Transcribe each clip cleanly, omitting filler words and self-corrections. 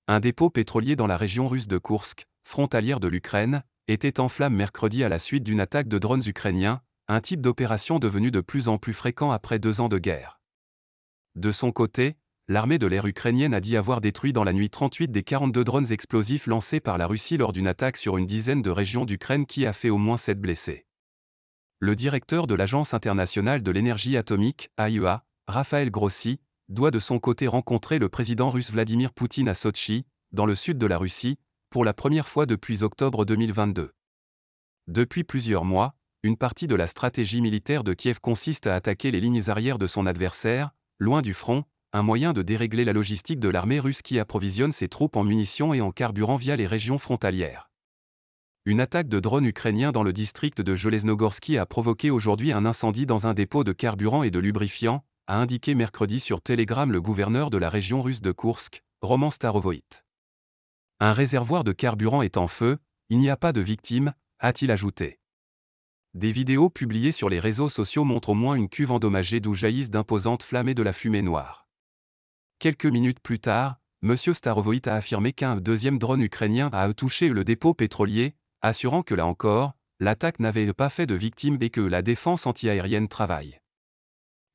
Un dépôt pétrolier dans la région russe de Koursk, frontalière de l'Ukraine, était en flammes mercredi à la suite d'une attaque de drones ukrainiens, un type d'opération devenu de plus en plus fréquent après 2 ans de guerre. De son côté, l'armée de l'air ukrainienne a dit avoir détruit dans la nuit 38 des 42 drones explosifs lancés par la Russie lors d'une attaque sur une dizaine de régions d'Ukraine qui a fait au moins 7 blessés. Le directeur de l'Agence internationale de l'énergie atomique, AIEA, Raphaël Grossi, doit de son côté rencontrer le président russe Vladimir Poutine à Sotchi, dans le sud de la Russie, pour la première fois depuis octobre 2022. Depuis plusieurs mois, une partie de la stratégie militaire de Kiev consiste à attaquer les lignes arrières de son adversaire, loin du front, un moyen de dérégler la logistique de l'armée russe qui approvisionne ses troupes en munitions et en carburant via les régions frontalières. Une attaque de drones ukrainiens dans le district de Желeznogorsky a provoqué aujourd'hui un incendie dans un dépôt de carburant et de lubrifiant, a indiqué mercredi sur Telegram le gouverneur de la région russe de Koursk, Roman Starovoït. Un réservoir de carburant est en feu, il n'y a pas de victimes, a-t-il ajouté. Des vidéos publiées sur les réseaux sociaux montrent au moins une cuve endommagée d'où jaillissent d'imposantes flammes et de la fumée noire. Quelques minutes plus tard, M. Starovoït a affirmé qu'un deuxième drone ukrainien a touché le dépôt pétrolier, assurant que là encore, l'attaque n'avait pas fait de victimes et que la défense antiaérienne travaille.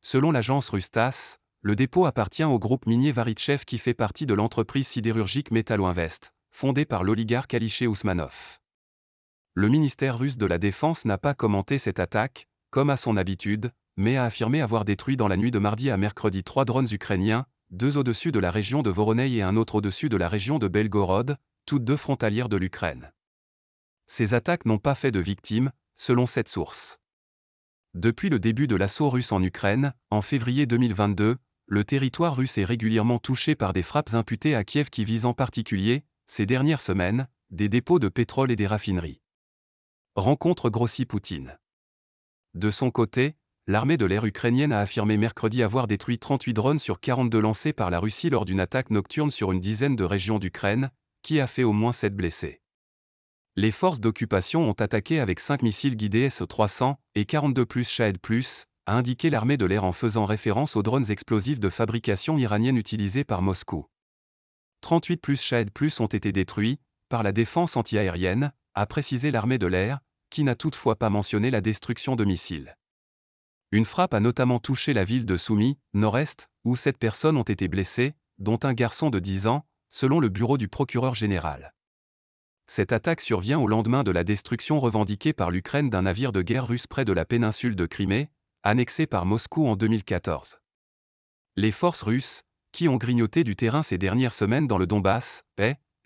Selon l'agence russe TASS, le dépôt appartient au groupe minier Varitchev qui fait partie de l'entreprise sidérurgique Metalo-Invest, fondée par l'oligarque Alexei Ousmanov. Le ministère russe de la Défense n'a pas commenté cette attaque, comme à son habitude, mais a affirmé avoir détruit dans la nuit de mardi à mercredi 3 drones ukrainiens, 2 au-dessus de la région de Voronezh et un autre au-dessus de la région de Belgorod, toutes 2 frontalières de l'Ukraine. Ces attaques n'ont pas fait de victimes, selon cette source. Depuis le début de l'assaut russe en Ukraine, en février 2022, le territoire russe est régulièrement touché par des frappes imputées à Kiev qui visent en particulier, ces dernières semaines, des dépôts de pétrole et des raffineries. Rencontre Grossi-Poutine. De son côté, l'armée de l'air ukrainienne a affirmé mercredi avoir détruit 38 drones sur 42 lancés par la Russie lors d'une attaque nocturne sur une dizaine de régions d'Ukraine, qui a fait au moins 7 blessés. Les forces d'occupation ont attaqué avec 5 missiles guidés S-300 et 42 Shahed+, a indiqué l'armée de l'air en faisant référence aux drones explosifs de fabrication iranienne utilisés par Moscou. 38 Shahed+ ont été détruits par la défense antiaérienne, a précisé l'armée de l'air, qui n'a toutefois pas mentionné la destruction de missiles. Une frappe a notamment touché la ville de Soumy, nord-est, où 7 personnes ont été blessées, dont un garçon de 10 ans, selon le bureau du procureur général. Cette attaque survient au lendemain de la destruction revendiquée par l'Ukraine d'un navire de guerre russe près de la péninsule de Crimée, annexée par Moscou en 2014. Les forces russes, qui ont grignoté du terrain ces dernières semaines dans le Donbass,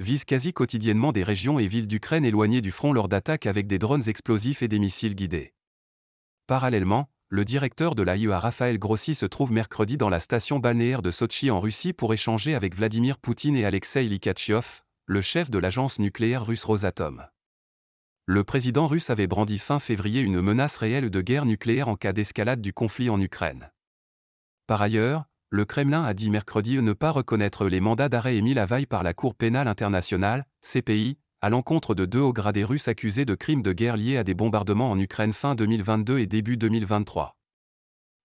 visent quasi quotidiennement des régions et villes d'Ukraine éloignées du front lors d'attaques avec des drones explosifs et des missiles guidés. Parallèlement, le directeur de l'AIEA Raphaël Grossi se trouve mercredi dans la station balnéaire de Sotchi en Russie pour échanger avec Vladimir Poutine et Alexei Likhatchiov, le chef de l'agence nucléaire russe Rosatom. Le président russe avait brandi fin février une menace réelle de guerre nucléaire en cas d'escalade du conflit en Ukraine. Par ailleurs, le Kremlin a dit mercredi ne pas reconnaître les mandats d'arrêt émis la veille par la Cour pénale internationale, CPI, à l'encontre de 2 hauts gradés russes accusés de crimes de guerre liés à des bombardements en Ukraine fin 2022 et début 2023.